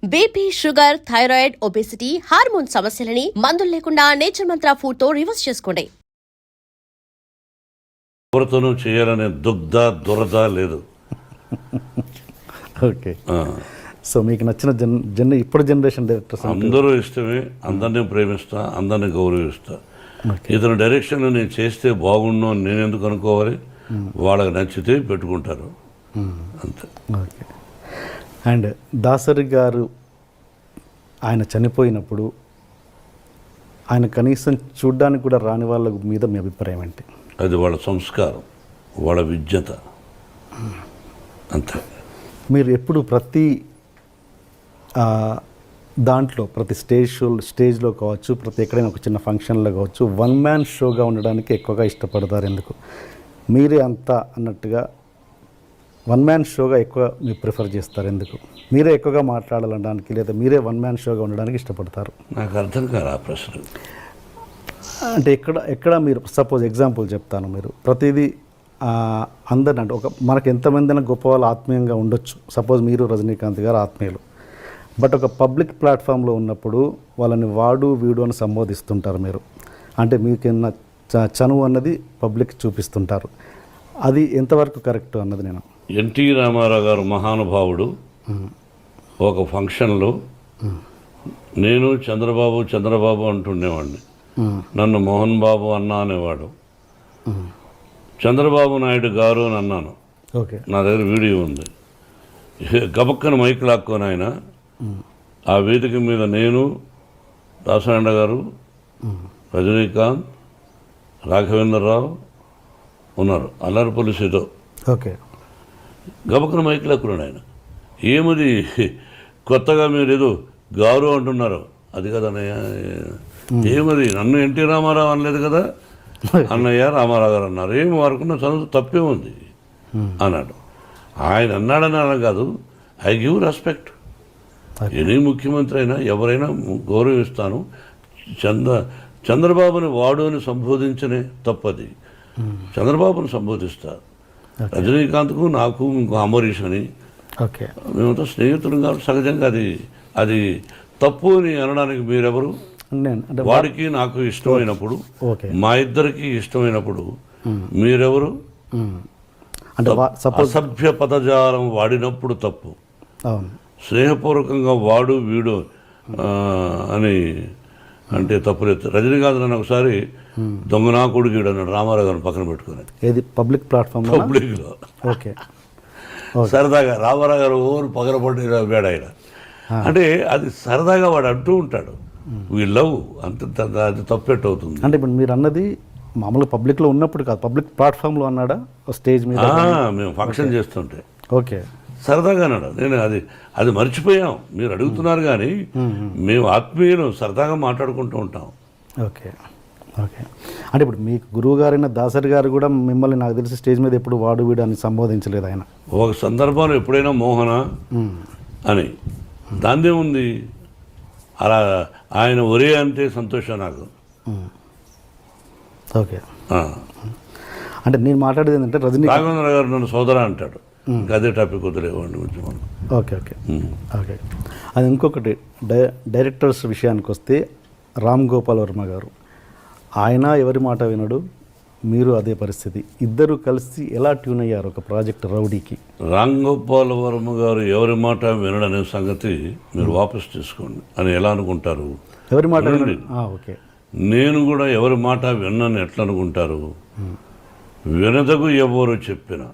BP, sugar, thyroid, obesity, hormone సమస్యలని మందులు లేకుండా నేచర్ మంత్ర ఫుడ్ తో రివర్స్ చేసుకోండి. ఎవరితోనూ చేయాలనే దురద లేదు. ఓకే. సో మీకు నచ్చిన ఇప్పుడు జనరేషన్ డైరెక్టర్స్ అందరూ ఇష్టమే, అందరినీ ప్రేమిస్తా, అందరినీ గౌరవిస్తా. ఇతని డైరెక్షన్లో నేను చేస్తే బాగుండు అని నేను ఎందుకు అనుకోవాలి? వాళ్ళకి నచ్చితే పెట్టుకుంటారు అంతే. ఓకే. అండ్ దాసరి గారు ఆయన చనిపోయినప్పుడు ఆయన కనీసం చూడ్డానికి కూడా రాని వాళ్ళ మీద మీ అభిప్రాయం ఏంటి? అది వాళ్ళ సంస్కారం, వాళ్ళ విద్యత అంతే. మీరు ఎప్పుడు ప్రతి దాంట్లో ప్రతి స్టేజ్లో కావచ్చు, ప్రతి ఎక్కడైనా ఒక చిన్న ఫంక్షన్లో కావచ్చు, వన్ మ్యాన్ షోగా ఉండడానికి ఎక్కువగా ఇష్టపడతారు ఎందుకు? మీరే అంతా అన్నట్టుగా వన్ మ్యాన్ షోగా ఎక్కువ మీరు ప్రిఫర్ చేస్తారు ఎందుకు? మీరే ఎక్కువగా మాట్లాడాలనడానికి లేదా మీరే వన్ మ్యాన్ షోగా ఉండడానికి ఇష్టపడతారు? నాకు అర్థం కాదు ఆ ప్రశ్న. అంటే ఎక్కడ మీరు సపోజ్ ఎగ్జాంపుల్ చెప్తాను. మీరు ప్రతిదీ అందరిని అంటే మనకు ఎంతమంది గొప్ప వాళ్ళు ఆత్మీయంగా ఉండొచ్చు. సపోజ్ మీరు రజనీకాంత్ గారు ఆత్మీయులు, బట్ ఒక పబ్లిక్ ప్లాట్ఫామ్లో ఉన్నప్పుడు వాళ్ళని వాడు వీడు అని సంబోధిస్తుంటారు మీరు. అంటే మీకున్న చనువు అన్నది పబ్లిక్ చూపిస్తుంటారు. అది ఎంతవరకు కరెక్ట్ అన్నది నేను. ఎన్టీ రామారావు గారు మహానుభావుడు. ఒక ఫంక్షన్లో నేను చంద్రబాబు అంటుండేవాడిని. నన్ను మోహన్ బాబు అన్నా అనేవాడు. చంద్రబాబు నాయుడు గారు అని అన్నాను. ఓకే. నా దగ్గర వీడియో ఉంది. గబక్కన మైక్ లాక్కొని ఆయన ఆ వేదిక మీద నేను, దాసనారాయణ గారు, రజనీకాంత్, రాఘవేంద్రరావు ఉన్నారు, అల్లరి పోలీసుతో. ఓకే. గబక్కన మైక్ లాక్కున్నాడు ఆయన. ఏమది కొత్తగా మీరు ఏదో గారు అంటున్నారు? అది కదా అన్నయ్య. ఏమది నన్ను ఎన్టీ రామారావు అనలేదు కదా, అన్నయ్య రామారావు గారు అన్నారు. ఏమి వారుకున్న చదువు తప్పే ఉంది అన్నాడు. ఆయన అన్నాడని అన కాదు, ఐ గివ్ రెస్పెక్ట్. ఎనీ ముఖ్యమంత్రి అయినా ఎవరైనా గౌరవిస్తాను. చంద్రబాబుని వాడు అని సంబోధించనే తప్పది. చంద్రబాబుని సంబోధిస్తారు. రజనీకాంత్కు నాకు ఇంకో అమరీష్ అని మేమంతా స్నేహితులు కాబట్టి సహజంగా అది తప్పు అని అనడానికి మీరెవరు? వాడికి నాకు ఇష్టమైనప్పుడు, మా ఇద్దరికి ఇష్టమైనప్పుడు మీరెవరు? అసభ్య పదజాలం వాడినప్పుడు తప్పు. స్నేహపూర్వకంగా వాడు వీడు అని అంటే తప్పులేదు. రజనీకాంత్ నన్ను ఒకసారి దొంగనా కొడుకుడు అన్నాడు రామారావు గారిని పక్కన పెట్టుకుని. ఏది పబ్లిక్ ప్లాట్ఫామ్ పబ్లిక్లో. ఓకే. సరదాగా రామారావు గారు ఓరు పగలపడి వేడు ఆయన. అంటే అది సరదాగా వాడు అంటూ ఉంటాడు. వీ లవ్ అంత అది తప్పెట్టు అవుతుంది. అంటే ఇప్పుడు మీరు అన్నది మామూలుగా పబ్లిక్లో ఉన్నప్పుడు కాదు, పబ్లిక్ ప్లాట్ఫామ్లో అన్నాడా స్టేజ్ మీద? మేము ఫంక్షన్ చేస్తుంటే ఓకే సరదాగా అన్నాడు. నేను అది మర్చిపోయాం. మీరు అడుగుతున్నారు కానీ మేము ఆత్మీయులు సరదాగా మాట్లాడుకుంటూ ఉంటాం. ఓకే. ఓకే. అంటే ఇప్పుడు మీకు గురువు గారైన దాసరి గారు కూడా మిమ్మల్ని నాకు తెలిసి స్టేజ్ మీద ఎప్పుడు వాడు వీడు అని సంబోధించలేదు ఆయన. ఒక సందర్భంలో ఎప్పుడైనా మోహన అని దాన్నే ఉంది. అలా ఆయన ఒరే అంటే సంతోషం నాకు. ఓకే. అంటే నేను మాట్లాడేది ఏంటంటే రాఘవేంద్ర గారు నన్ను సోదర అంటాడు. అదే టాపిక్ వదిలేవాడిని కొంచెం. ఓకే. ఓకే. ఓకే. అది ఇంకొకటి డైరెక్టర్స్ విషయానికి వస్తే రామ్ గోపాల్ వర్మ గారు, ఆయన ఎవరి మాట వినడు, మీరు అదే పరిస్థితి. ఇద్దరు కలిసి ఎలా ట్యూన్ అయ్యారు ఒక ప్రాజెక్ట్ రౌడీకి? రామ్ గోపాల్ వర్మ గారు ఎవరి మాట వినడనే సంగతి మీరు వాపసు తీసుకోండి అని ఎలా అనుకుంటారు? ఎవరి మాట వినడు. ఓకే. నేను కూడా ఎవరి మాట విన్నాను ఎట్లా అనుకుంటారు? వినదగు ఎవరు చెప్పిన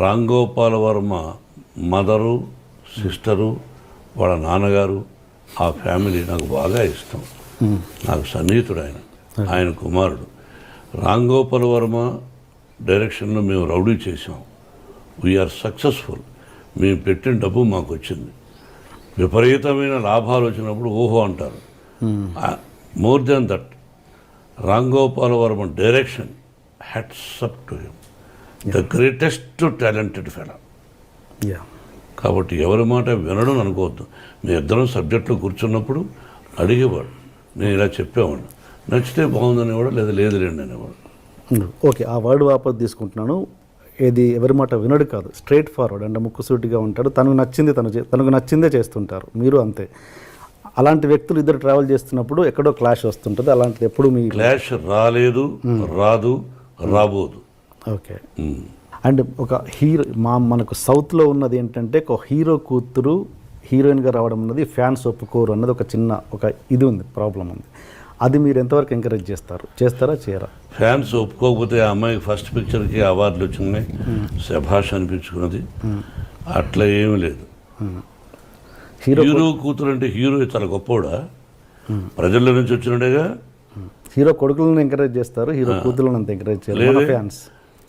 రామ్ గోపాల్ వర్మ మదరు, సిస్టరు, వాళ్ళ నాన్నగారు, ఆ ఫ్యామిలీ నాకు బాగా ఇష్టం. నాకు సన్నిహితుడు ఆయన కుమారుడు. రామ్ గోపాల్ వర్మ డైరెక్షన్లో మేము రౌడీ చేసాం. We are successful. మేము పెట్టిన డబ్బు మాకు వచ్చింది. విపరీతమైన లాభాలు వచ్చినప్పుడు ఓహో అంటారు. More than that Ram Gopal Varma direction hats up to him, the greatest talented fellow. కాబట్టి ఎవరి మాట వినడం అనుకోవద్దు. మీ ఇద్దరం సబ్జెక్టులో కూర్చున్నప్పుడు అడిగేవాడు, నేను ఇలా చెప్పేవాడు, నచ్చితే బాగుందనేవాడు, లేదా లేదులేండి అనేవాడు. ఓకే. ఆ వర్డ్ వాపస్ తీసుకుంటున్నాను. ఏది ఎవరి మాట వినడు కాదు, స్ట్రైట్ ఫార్వర్డ్ అంటే ముక్కుసూటిగా ఉంటాడు. తనకు నచ్చింది తనకు నచ్చిందే చేస్తుంటారు. మీరు అంతే. అలాంటి వ్యక్తులు ఇద్దరు ట్రావెల్ చేస్తున్నప్పుడు ఎక్కడో క్లాష్ వస్తుంటుంది. అలాంటిది ఎప్పుడు మీ క్లాష్ రాలేదు, రాదు, రాబోదు. ఓకే. అండ్ ఒక హీరో మనకు సౌత్లో ఉన్నది ఏంటంటే ఒక హీరో కూతురు హీరోయిన్గా రావడం అన్నది ఫ్యాన్స్ ఒప్పుకోరు అన్నది ఒక ఇది ఉంది, ప్రాబ్లం ఉంది. అది మీరు ఎంతవరకు ఎంకరేజ్ చేస్తారా చేయరా? ఫ్యాన్స్ ఒప్పుకోకపోతే ఆ అమ్మాయికి ఫస్ట్ పిక్చర్కి అవార్డులు వచ్చినాయి, శభాష్ అనిపించుకున్నది. అట్లా ఏమీ లేదు. హీరో కూతురు అంటే హీరో చాలా గొప్పవాడా? ప్రజల నుంచి వచ్చినట్టుగా. హీరో కొడుకులను ఎంకరేజ్ చేస్తారు, హీరో కూతురులను అంత ఎంకరేజ్ చేయలేదు ఫ్యాన్స్.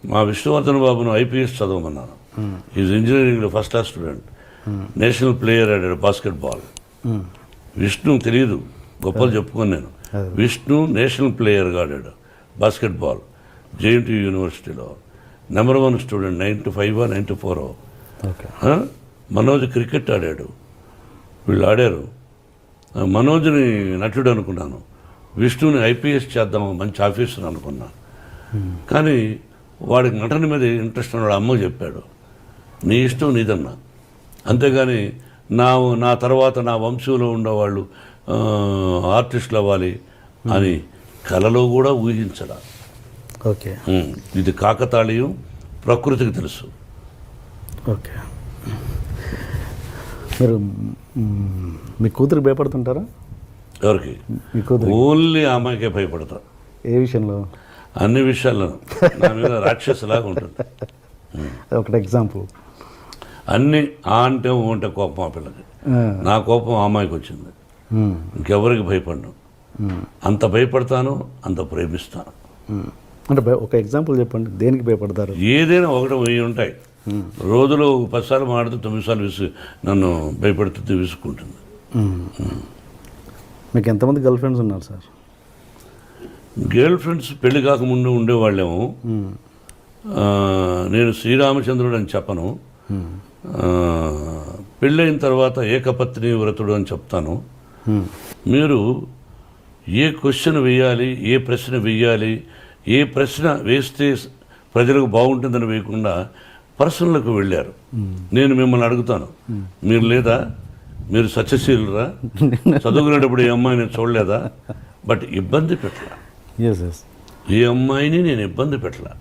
మా విష్ణువర్ధన్ బాబును ఐపీఎస్ చదవమన్నాను. ఈజ్ ఇంజనీరింగ్లో first class student, national player ఆడాడు బాస్కెట్బాల్. విష్ణు తెలియదు, గొప్పలు చెప్పుకొని నేను. విష్ణు నేషనల్ ప్లేయర్గా ఆడాడు బాస్కెట్బాల్, జేఎన్టీ యూనివర్సిటీలో నెంబర్ 1 స్టూడెంట్, 95 94. మనోజ్ క్రికెట్ ఆడాడు, వీళ్ళు ఆడారు. మనోజ్ని నటుడు అనుకున్నాను, విష్ణుని ఐపీఎస్ చేద్దాం మంచి ఆఫీసర్ అనుకున్నాను. కానీ వాడికి నటన మీద ఇంట్రెస్ట్ ఉన్నాడు. అమ్మ చెప్పాడు, నీ ఇష్టం నీదన్నా, అంతేగాని నా తర్వాత నా వంశంలో ఉండేవాళ్ళు ఆర్టిస్టులు అవ్వాలి అని కలలో కూడా ఊహించడా. ఓకే. ఇది కాకతాళీయం, ప్రకృతికి తెలుసు. ఓకే. మీరు మీ కూతురికి భయపడుతుంటారా? ఎవరికి? మీ కూతురు. ఓన్లీ ఆ అమ్మాయికే భయపడతా. ఏ విషయంలో? అన్ని విషయాల్లో నా మీద రాక్షసులాగా ఉంటుంది. ఒకటి ఎగ్జాంపుల్. అన్నీ ఆ అంటే ఊ అంటే కోపం ఆ పిల్లకి. నా కోపం ఆ అమ్మాయికి వచ్చింది. ఇంకెవరికి భయపడ్ను. అంత భయపడతాను, అంత ప్రేమిస్తాను. అంటే ఒక ఎగ్జాంపుల్ చెప్పండి, దేనికి భయపడతారు? ఏదైనా 1 10 ఉంటాయి. రోజులో 10 సార్లు మాడితే 9 సార్లు నన్ను భయపడుతుంది, విసుక్కుంటుంది. మీకు ఎంతమంది గర్ల్ ఫ్రెండ్స్ ఉన్నారు సార్? గర్ల్ ఫ్రెండ్స్ పెళ్లి కాకముందు ఉండేవాళ్ళేమో. నేను శ్రీరామచంద్రుడు అని చెప్పను, పెళ్ళైన తర్వాత ఏకపత్ని వ్రతుడు అని చెప్తాను. మీరు ఏ క్వశ్చన్ వేయాలి, ఏ ప్రశ్న వేయాలి, ఏ ప్రశ్న వేస్తే ప్రజలకు బాగుంటుందని వేయకుండా పర్సనల్కు వెళ్ళారు. నేను మిమ్మల్ని అడుగుతాను, మీరు లేదా? మీరు సత్యశీలురా? చదువుకునేటప్పుడు ఏ అమ్మాయిని చూడలేదా? బట్ ఇబ్బంది పెట్టలా. ఏ అమ్మాయిని నేను ఇబ్బంది పెట్టలా.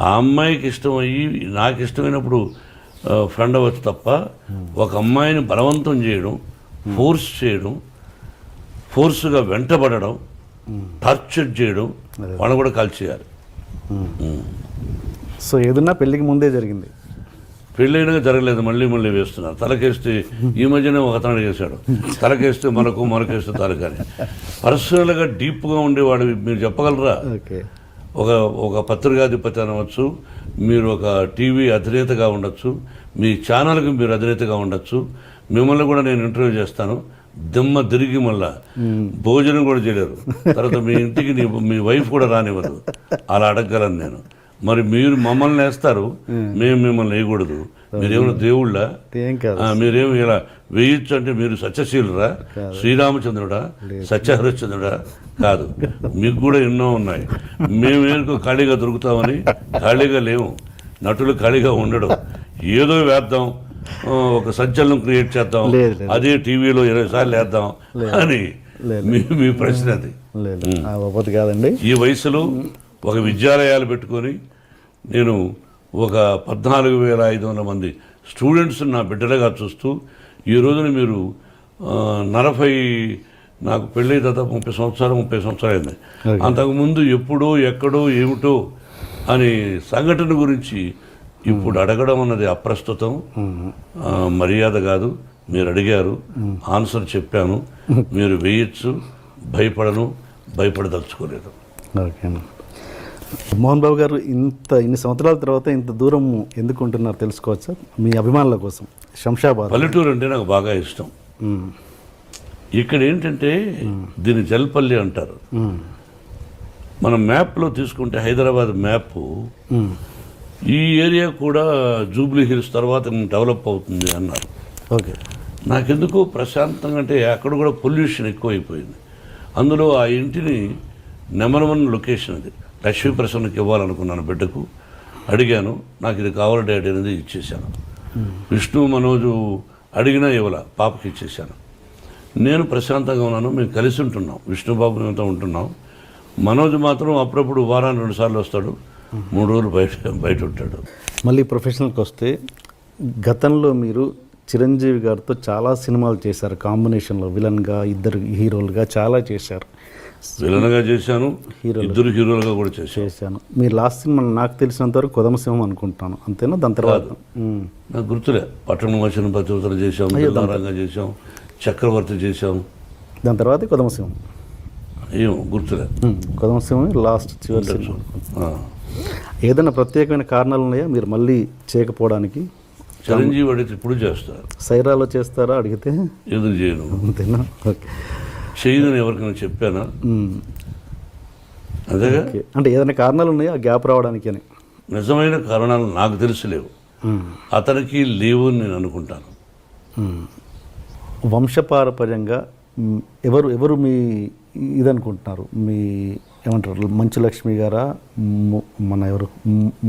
ఆ అమ్మాయికి ఇష్టమయ్యి నాకు ఇష్టమైనప్పుడు ఫ్రెండ్ అవ్వచ్చు తప్ప ఒక అమ్మాయిని బలవంతం చేయడం, ఫోర్స్ చేయడం, ఫోర్స్గా వెంటబడడం, టార్చర్ చేయడం, వాళ్ళని కూడా కాల్చేయాలి. సో ఏదన్నా పెళ్ళికి ముందే జరిగింది? పెళ్ళైనా జరగలేదు, మళ్ళీ వేస్తున్నారు. తలకేస్తే ఈ మధ్యనే ఒక అతను వేశాడు, తలకేస్తే మనకేస్తే తలకని. పర్సనల్గా డీప్గా ఉండేవాడు మీరు చెప్పగలరా? ఒక పత్రికాధిపతి అనవచ్చు, మీరు ఒక టీవీ అధినేతగా ఉండొచ్చు, మీ ఛానల్కి మీరు అధినేతగా ఉండొచ్చు. మిమ్మల్ని కూడా నేను ఇంటర్వ్యూ చేస్తాను, దిమ్మ తిరిగి మళ్ళా భోజనం కూడా చేయలేరు. తర్వాత మీ ఇంటికి మీ వైఫ్ కూడా రానివ్వదు. అలా అడగగలను నేను. మరి మీరు మమ్మల్ని వేస్తారు, మేము మిమ్మల్ని వేయకూడదు. మీరేమైనా దేవుళ్ళ? మీరేమి ఇలా వేయచ్చు అంటే మీరు సత్యశీలురా? శ్రీరామచంద్రుడా? సత్యహరిశ్చంద్రుడా? కాదు. మీకు కూడా ఎన్నో ఉన్నాయి. మేమేందుకు ఖాళీగా దొరుకుతామని ఖాళీగా లేవు. నటులు ఖాళీగా ఉండడం, ఏదో వేద్దాం, ఒక సంచలనం క్రియేట్ చేద్దాం, అదే టీవీలో 20 సార్లు వేద్దాం అని మీ ప్రశ్న అది. కాదండి. ఈ వయసులో ఒక విద్యాలయాలు పెట్టుకొని నేను ఒక 14,500 మంది స్టూడెంట్స్ నా బిడ్డలుగా చూస్తూ ఈ రోజున మీరు 40 నాకు పెళ్ళి దాదాపు 30 సంవత్సరాలు అయింది. అంతకుముందు ఎప్పుడో ఎక్కడో ఏమిటో అని సంఘటన గురించి ఇప్పుడు అడగడం అన్నది అప్రస్తుతం, మర్యాద కాదు. మీరు అడిగారు, ఆన్సర్ చెప్పాను. మీరు వేయచ్చు, భయపడదలుచుకోలేదు. ఓకే. మోహన్ బాబు గారు ఇన్ని సంవత్సరాల తర్వాత ఇంత దూరం ఎందుకు ఉంటున్నారు తెలుసుకోవచ్చా? మీ అభిమానుల కోసం. శంషాబాద్ పల్లెటూరు అంటే నాకు బాగా ఇష్టం. ఇక్కడ ఏంటంటే దీన్ని జల్పల్లి అంటారు. మనం మ్యాప్లో తీసుకుంటే హైదరాబాద్ మ్యాప్, ఈ ఏరియా కూడా జూబ్లీ హిల్స్ తర్వాత డెవలప్ అవుతుంది అన్నారు. ఓకే. నాకెందుకు ప్రశాంతంగా అంటే అక్కడ కూడా పొల్యూషన్ ఎక్కువైపోయింది. అందులో ఆ ఇంటిని నెంబర్ 1 లొకేషన్ అది లక్ష్మీ ప్రసన్నకి ఇవ్వాలనుకున్నాను బిడ్డకు. అడిగాను, నాకు ఇది కావాలి డాడీ అనేది ఇచ్చేసాను. విష్ణు మనోజు అడిగినా ఇవ్వాల, పాపకి ఇచ్చేసాను. నేను ప్రశాంతంగా ఉన్నాను, మేము కలిసి ఉంటున్నాం, విష్ణుబాబు మేమంతా ఉంటున్నాం. మనోజ్ మాత్రం అప్పుడప్పుడు వారానికి 2 సార్లు వస్తాడు, 3 రోజులు బయట ఉంటాడు. మళ్ళీ ప్రొఫెషనల్కి వస్తే, గతంలో మీరు చిరంజీవి గారితో చాలా సినిమాలు చేశారు, కాంబినేషన్లో విలన్గా, ఇద్దరు హీరోలుగా చాలా చేశారు. విలన్గా చేశాను, ఇద్దరు హీరోలుగా కూడా చేశాను. మీరు లాస్ట్ సినిమా నాకు తెలిసినంత వరకు కొదమసింహం అనుకుంటాను, అంతేనా? దాని తర్వాత నాకు గుర్తులే, పట్టణం వచ్చిన పతివతలు చేశాం, రంగా చేశాం, చక్రవర్తి చేశాం, దాని తర్వాత కొదమసింహం. ఏమో గుర్తులే. కొదమసింహం లాస్ట్ చివరి సినిమా. ఏదైనా ప్రత్యేకమైన కారణాలు ఉన్నాయా మీరు మళ్ళీ చేయకపోవడానికి? చిరంజీవి అడిగితే ఇప్పుడు చేస్తారు, సైరాలో చేస్తారా అడిగితే? ఎందుకు చేయను, అంతేనా? ఓకే. చేయదని ఎవరికైనా చెప్పానా? అదేగా. అంటే ఏదైనా కారణాలు ఉన్నాయా గ్యాప్ రావడానికి అని? నిజమైన కారణాలు నాకు తెలిసిలేవు, అతనికి లేవు అని నేను అనుకుంటాను. వంశపారపర్యంగా ఎవరు మీ ఇదనుకుంటున్నారు? మీ ఏమంటారు, మంచు లక్ష్మి గారా, మన ఎవరు,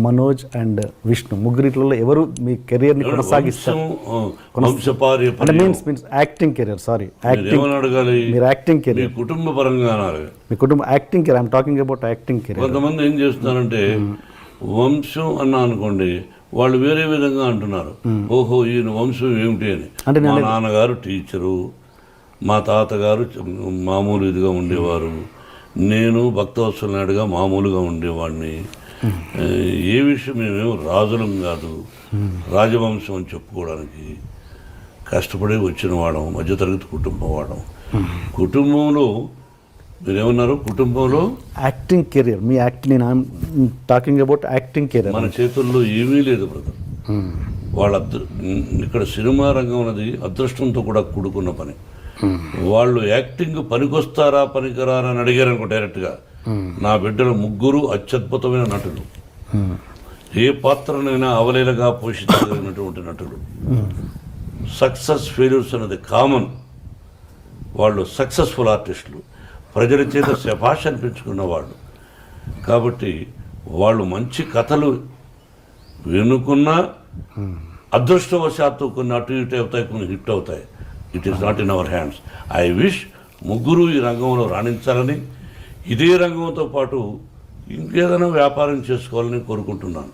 మనోజ్ అండ్ విష్ణు, ముగ్గురిట్లో ఎవరు మీ కెరియర్ని కొనసాగిస్తారు? అంటే మీన్స్ యాక్టింగ్ కెరియర్. సారీ, అడగాలి, మీరు యాక్టింగ్ కెరియర్, కుటుంబ పరంగా మీ కుటుంబ acting career. I'm talking about acting career. కొంతమంది ఏం చేస్తున్నారంటే వంశం అన్నా అనుకోండి, వాళ్ళు వేరే విధంగా అంటున్నారు. ఓహో ఈయన వంశం ఏమిటి అని. అంటే మా నాన్నగారు టీచరు, మా తాతగారు మామూలు ఇదిగా ఉండేవారు, నేను భక్తవత్సల నాయుడుగా మామూలుగా ఉండేవాడిని. ఏ విషయం మేమేమో రాజులం కాదు, రాజవంశం అని చెప్పుకోవడానికి కష్టపడి వచ్చిన వాడం, మధ్యతరగతి కుటుంబం వాడం. కుటుంబంలో మీరేమన్నారు, కుటుంబంలో యాక్టింగ్ కెరియర్, మీ యాక్టింగ్, నేను టాకింగ్ అబౌట్ యాక్టింగ్ కెరియర్. మన చేతుల్లో ఏమీ లేదు బ్రదర్. వాళ్ళ ఇక్కడ సినిమా రంగం అనేది అదృష్టంతో కూడా కూడుకున్న పని. వాళ్ళు యాక్టింగ్ పనికొస్తారా పనికిరారా అని అడిగారు అనుకో డైరెక్ట్గా, నా బిడ్డలు ముగ్గురు అత్యద్భుతమైన నటులు, ఏ పాత్రనైనా అవలీలగా పోషించగలిగినటువంటి నటులు. సక్సెస్ ఫెయిల్యూర్స్ అనేది కామన్. వాళ్ళు సక్సెస్ఫుల్ ఆర్టిస్టులు, ప్రజల చేత శభాష్ అనిపించుకున్న వాళ్ళు. కాబట్టి వాళ్ళు మంచి కథలు వినుకున్నా అదృష్టవశాత్తు కొన్ని అటు ఇటు అవుతాయి, కొన్ని హిట్ అవుతాయి. It is not in our hands. I wish ముగ్గురు ఈ రంగంలో రాణించాలని, ఇదే రంగంతో పాటు ఇంకేదైనా వ్యాపారం చేసుకోవాలని కోరుకుంటున్నాను.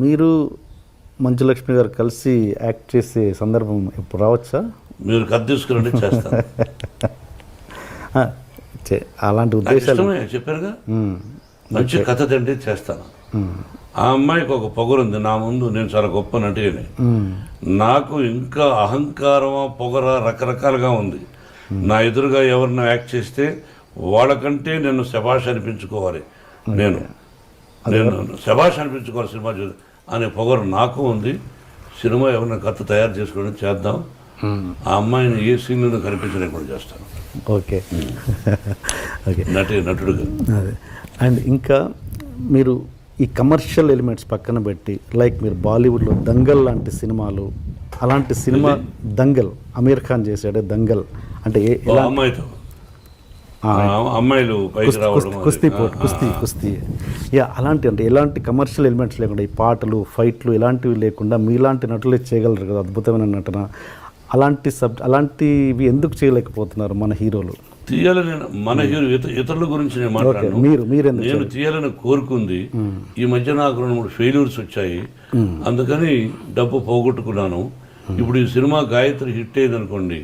మీరు మంచులక్ష్మి గారు కలిసి యాక్ట్ చేసే సందర్భం ఇప్పుడు రావచ్చా? మీరు కథ తీసుకురండి, చేస్తాను. అలాంటి ఉద్దేశాలు చెప్పారుగా, మంచి కథ తండ్రి చేస్తాను. ఆ అమ్మాయికి ఒక పొగరుంది, నా ముందు నేను చాలా గొప్ప నటిని. నాకు ఇంకా అహంకారమా పొగర రకరకాలుగా ఉంది. నా ఎదురుగా ఎవరిని యాక్ట్ చేస్తే వాళ్ళకంటే నేను శభాష్ అనిపించుకోవాలి, నేను శభాష్ అనిపించుకోవాలి సినిమా చూసి అనే పొగరు నాకు ఉంది. సినిమా ఎవరైనా కథ తయారు చేసుకోవడం చేద్దాం. ఆ అమ్మాయిని ఏ సీన్లో కనిపించడం కూడా చేస్తాను. ఓకే ఓకే, నటుడుగా. అండ్ ఇంకా మీరు ఈ కమర్షియల్ ఎలిమెంట్స్ పక్కన పెట్టి, లైక్ మీరు బాలీవుడ్లో దంగల్ లాంటి సినిమాలు, అలాంటి సినిమా దంగల్ అమీర్ ఖాన్ చేశాడే దంగల్, అంటే అమ్మాయితో అమ్మాయిలు కుస్తీ అలాంటి, అంటే ఎలాంటి కమర్షియల్ ఎలిమెంట్స్ లేకుండా, ఈ పాటలు ఫైట్లు ఇలాంటివి లేకుండా మీలాంటి నటులే చేయగలరు కదా, అద్భుతమైన నటన. అలాంటివి ఎందుకు చేయలేకపోతున్నారు మన హీరోలు? తీయాలని మన హీరో ఇతరుల గురించి నేను మాట్లాడాను. నేను తీయాలని కోరుకుంది. ఈ మధ్య నాకు 2-3 ఫెయిల్యూర్స్ వచ్చాయి, అందుకని డబ్బు పోగొట్టుకున్నాను. ఇప్పుడు ఈ సినిమా గాయత్రి హిట్ అయింది అనుకోండి,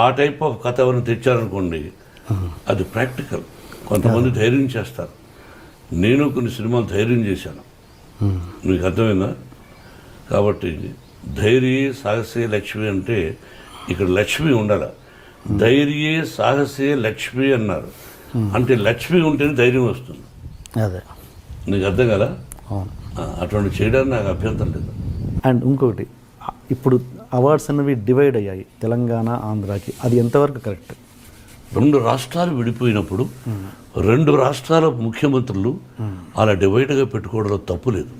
ఆ టైప్ ఆఫ్ కథ ఎవరైనా తెచ్చారనుకోండి, అది ప్రాక్టికల్. కొంతమంది ధైర్యం చేస్తారు, నేను కొన్ని సినిమాలు ధైర్యం చేశాను. మీకు అర్థమైందా? కాబట్టి ధైర్యే సాహసే లక్ష్మి అంటే ఇక్కడ లక్ష్మి ఉండాలి. ధైర్యే సాహసే లక్ష్మి అన్నారు, అంటే లక్ష్మి ఉంటేనే ధైర్యం వస్తుంది. అదే నీకు అర్థం కదా? అటువంటి చేయడానికి నాకు అభ్యంతరం లేదు. అండ్ ఇంకొకటి, ఇప్పుడు అవార్డ్స్ అన్నవి డివైడ్ అయ్యాయి తెలంగాణ ఆంధ్రాకి, అది ఎంతవరకు కరెక్ట్? 2 రాష్ట్రాలు విడిపోయినప్పుడు 2 రాష్ట్రాల ముఖ్యమంత్రులు అలా డివైడ్గా పెట్టుకోవడంలో తప్పు లేదు,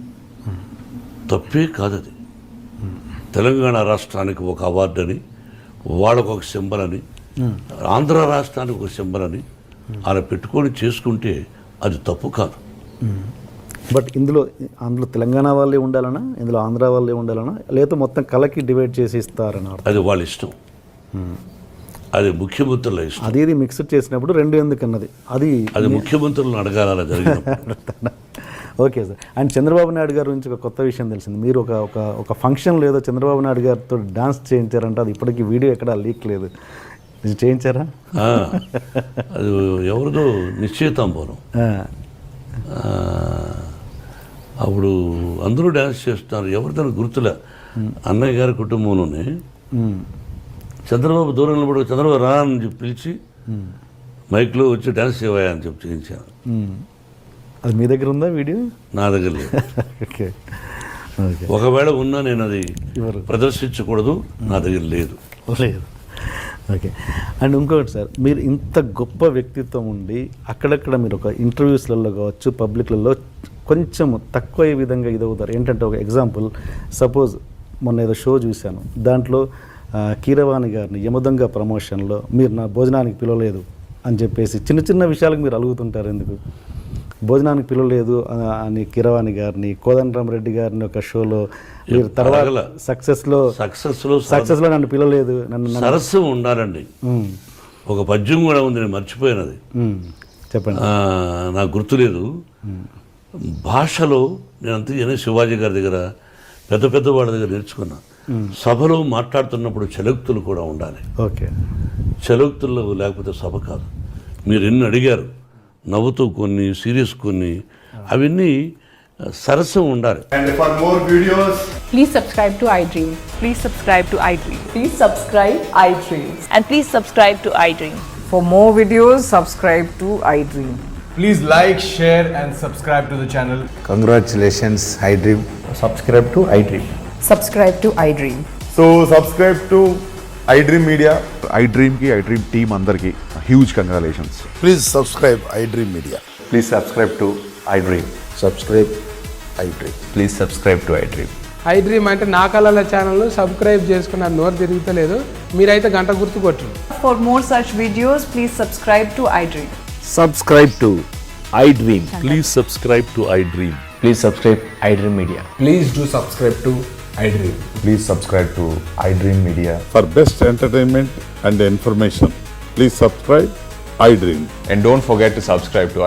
తప్పే కాదు అది. తెలంగాణ రాష్ట్రానికి ఒక అవార్డు అని, వాళ్ళకు ఒక సింబల్ అని, ఆంధ్ర రాష్ట్రానికి ఒక సింబల్ అని అలా పెట్టుకొని చేసుకుంటే అది తప్పు కాదు. బట్ అందులో తెలంగాణ వాళ్ళే ఉండాలనా, ఇందులో ఆంధ్ర వాళ్ళే ఉండాలనా, లేదా మొత్తం కళకి డివైడ్ చేసి ఇస్తారని అర్థం? అది వాళ్ళ ఇష్టం, అది ముఖ్యమంత్రుల ఇష్టం. అది మిక్స్డ్ చేసినప్పుడు రెండు ఎందుకన్నది అది ముఖ్యమంత్రులను అడగాలి అలా జరిగినప్పుడు. Okay sir. And Chandrababu Naidu గారి గురించి ఒక కొత్త విషయం తెలిసింది. మీరు ఒక ఫంక్షన్లో ఏదో చంద్రబాబు నాయుడు గారితో డాన్స్ చేయించారంటే అది ఇప్పటికీ వీడియో ఎక్కడా లీక్ లేదు. ఇది చేయించారా? అది ఎవరిదో నిశ్చయితాంబరం. అప్పుడు అందరూ డ్యాన్స్ చేస్తున్నారు, ఎవరితో గుర్తులే. అన్నయ్య గారి కుటుంబంలోనే చంద్రబాబు దూరం నిలబడి చంద్రబాబు రా అని చెప్పి పిలిచి మైక్లో వచ్చి డ్యాన్స్ చేయవా అని చెప్పి చేయించాను. అది మీ దగ్గర ఉందా వీడియో? నా దగ్గర లేదు. ఓకే. ఒకవేళ ఉన్నా నేను అది ప్రదర్శించకూడదు, నా దగ్గర లేదు. ఓకే. అండ్ ఇంకొకటి సార్, మీరు ఇంత గొప్ప వ్యక్తిత్వం ఉండి అక్కడక్కడ మీరు ఒక ఇంటర్వ్యూస్లలో కావచ్చు, పబ్లిక్లలో కొంచెం తక్కువ విధంగా ఇదవుతారు. ఏంటంటే ఒక ఎగ్జాంపుల్, సపోజ్ మొన్న ఏదో షో చూశాను, దాంట్లో కీరవాణి గారిని యమదొంగ ప్రమోషన్లో మీరు నా భోజనానికి పిలవలేదు అని చెప్పేసి చిన్న చిన్న విషయాలకు మీరు అలుగుతుంటారు. ఎందుకు భోజనానికి పిలవలేదు అని కీరవాణి గారిని, కోదండరామరెడ్డి గారిని ఒక షోలో మీరు తర్వాత సక్సెస్లో నన్ను పిలవలేదు, సరస్సు ఉండాలండి. ఒక పద్యం కూడా ఉంది, నేను మర్చిపోయినది, చెప్పండి. నాకు గుర్తులేదు. భాషలో నేను అంతే శివాజీ గారి దగ్గర పెద్ద పెద్ద వాళ్ళ దగ్గర నేర్చుకున్నా. సభలో మాట్లాడుతున్నప్పుడు చలోక్తులు కూడా ఉండాలి. ఓకే. చలోక్తుల్లో లేకపోతే సభ కాదు. మీరు ఎన్ని అడిగారు, నవ్వుతూ కొన్ని, సీరియస్ కొన్ని, అవన్నీ సరస్సం ఉండాలి. And for more videos, please subscribe to iDream. Please subscribe to iDream. Please subscribe iDream. And please subscribe to iDream. For more videos, subscribe to iDream. please like, share and subscribe to the channel. Congratulations, iDream. Subscribe to iDream. Subscribe to iDream. So subscribe to iDream Media. iDream team అందరికి huge congratulations. Please subscribe iDream Media. Please subscribe to iDream. Subscribe iDream. Please subscribe to iDream. iDream అంటే నా కళల ఛానల్ను subscribe చేసుకున్న నోరు తిరుగుతలేదు, మీరైతే గంట గుర్తు కొట్టు. For more such videos, please subscribe to iDream. Subscribe to iDream. Please subscribe to iDream. Please subscribe iDream Media. Please do subscribe to iDream. Please subscribe to iDream Media. For best entertainment and information, please subscribe iDream. And don't forget to subscribe to